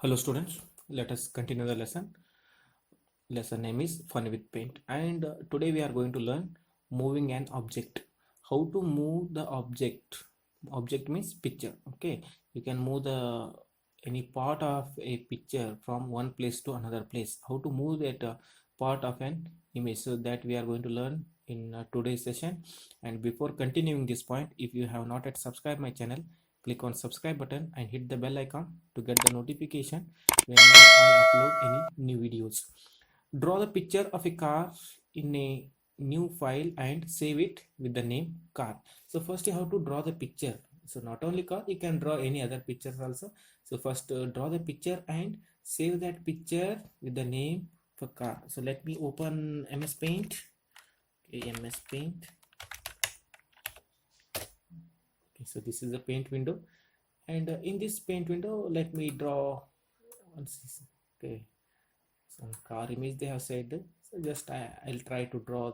Hello students, let us continue the lesson. Lesson name is Fun with Paint, and today we are going to learn moving an object. How to move the object. Object means picture. Okay, you can move the any part of a picture from one place to another place. How to move that part of an image. So that we are going to learn in today's session. And before continuing this point, if you have not yet subscribed my channel, click on subscribe button and hit the bell icon to get the notification whenever I upload any new videos. Draw the picture of a car in a new file and save it with the name car. So first you have to draw the picture. So not only car, you can draw any other pictures also. So first draw the picture and save that picture with the name for car. So let me open MS Paint. Okay, MS Paint. Okay, so this is the paint window, and in this paint window let me draw okay, some car image they have said. So just I'll try to draw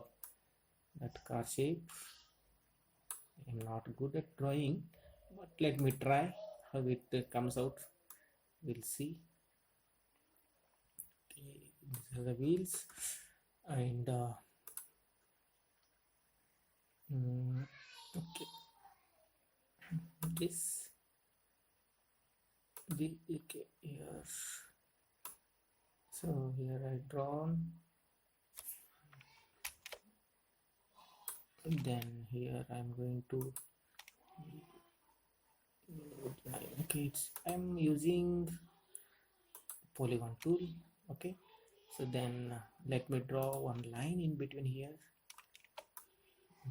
that car shape. I'm not good at drawing, but let me try how it comes out. We'll see. Okay, these are the wheels, and okay, this the okay here. So here I drawn. Then here I'm going to okay, I'm using polygon tool. Okay, so then let me draw one line in between here.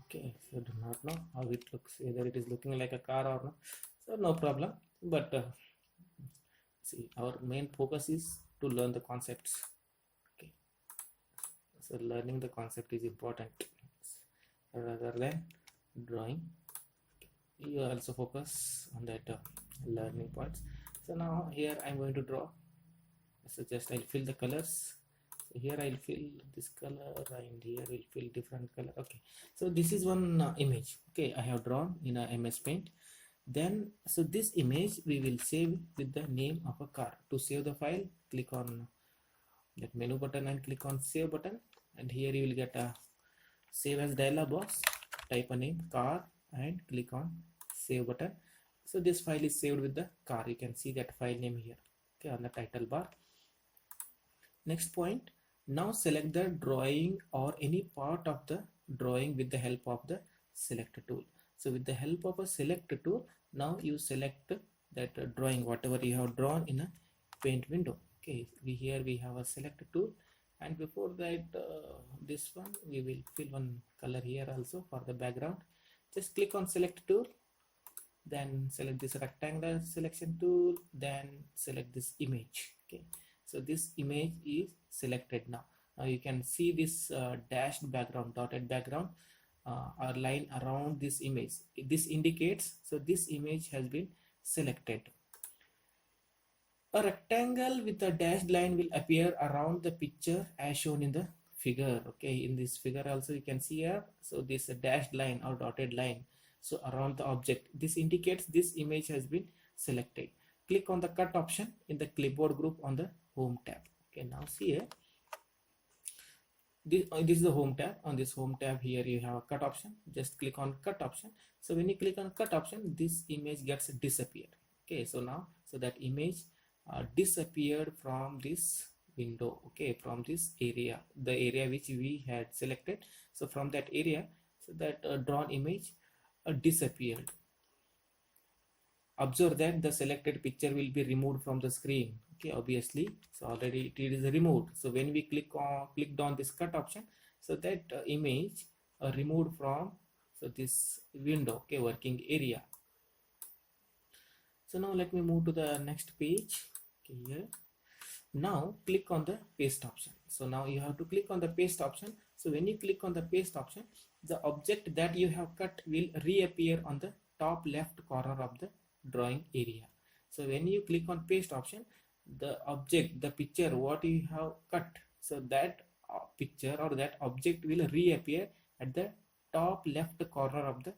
Okay, so do not know how it looks, whether it is looking like a car or not, so no problem, but see, our main focus is to learn the concepts. Okay, so learning the concept is important rather than drawing. You also focus on that learning parts. So now here I'm going to draw. So just I'll fill the colors. So here I'll fill this color, and here I'll fill different color. Okay, so this is one image. Okay, I have drawn in a MS Paint. Then so this image we will save with the name of a car. To save the file, click on that menu button and click on save button, and here you will get a save as dialog box. Type a name car and click on save button. So this file is saved with the car. You can see that file name here, okay, on the title bar. Next point, now select the drawing or any part of the drawing with the help of the select tool. So with the help of a select tool, now you select that drawing whatever you have drawn in a paint window. Okay, here we have a select tool, and before that this one we will fill one color here also for the background. Just click on select tool, then select this rectangular selection tool, then select this image. Okay, so this image is selected now. Now you can see this dashed background, dotted background or line around this image. This indicates so this image has been selected. A rectangle with a dashed line will appear around the picture as shown in the figure. Okay, in this figure also you can see here, so this dashed line or dotted line, so around the object, this indicates this image has been selected. Click on the cut option in the clipboard group on the home tab. Okay, now see here, this is the home tab. On this home tab here you have a cut option. Just click on cut option. So when you click on cut option, this image gets disappeared. Okay, so now so that image disappeared from this window. Okay, from this area, the area which we had selected. So from that area, so that drawn image disappeared. Observe that the selected picture will be removed from the screen. Okay, obviously, so already it is removed. So when we clicked on this cut option, so that image removed from so this window. Okay, working area. So now let me move to the next page. Okay, here. Now click on the paste option. So now you have to click on the paste option. So when you click on the paste option, the object that you have cut will reappear on the top left corner of the drawing area. So when you click on paste option, the object, the picture what you have cut, so that picture or that object will reappear at the top left corner of the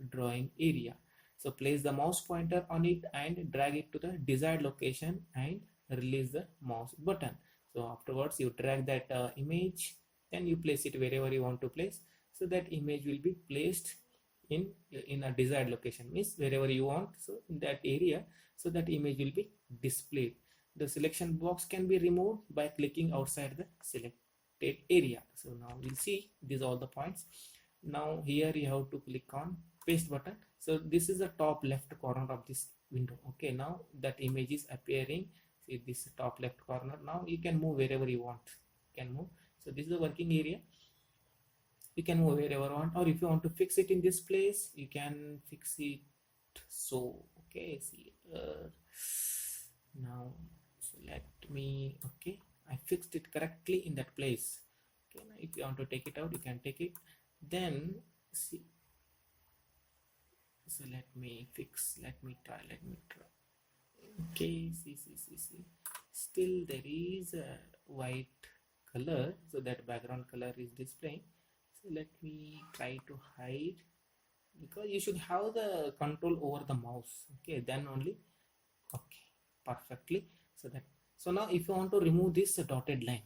drawing area. So place the mouse pointer on it and drag it to the desired location and release the mouse button. So afterwards you drag that image, then you place it wherever you want to place. So that image will be placed in a desired location, means wherever you want, so in that area, so that image will be displayed. The selection box can be removed by clicking outside the selected area. So now we'll see these all the points. Now here you have to click on paste button. So this is the top left corner of this window. Okay, now that image is appearing. See this top left corner. Now you can move wherever you want. You can move. So this is the working area. You can move wherever you want, or if you want to fix it in this place, you can fix it. So okay, see now, so let me, okay, I fixed it correctly in that place. Okay, now if you want to take it out, you can take it. Then see, so let me try. Okay, see, still there is a white color, so that background color is displaying. So let me try to hide, because you should have the control over the mouse. Okay, then only. Okay, perfectly. So now if you want to remove this dotted line,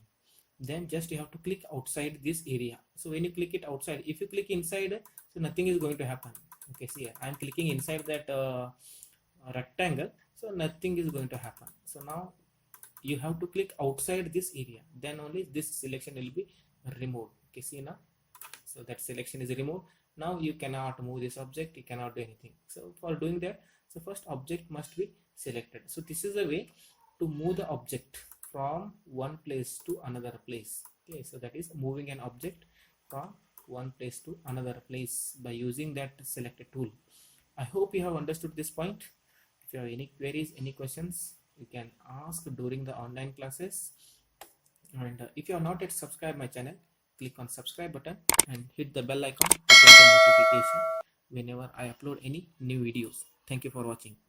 then just you have to click outside this area. So when you click it outside, if you click inside, so nothing is going to happen. Okay, see, I'm clicking inside that rectangle, so nothing is going to happen. So now you have to click outside this area, then only this selection will be removed. Okay, see now, so that selection is removed. Now you cannot move this object, you cannot do anything. So for doing that, so first object must be selected. So this is a way to move the object from one place to another place. Okay, so that is moving an object from one place to another place by using that selected tool. I hope you have understood this point. If you have any queries, any questions, you can ask during the online classes. And if you are not yet subscribed my channel, click on subscribe button and hit the bell icon to get the notification whenever I upload any new videos. Thank you for watching.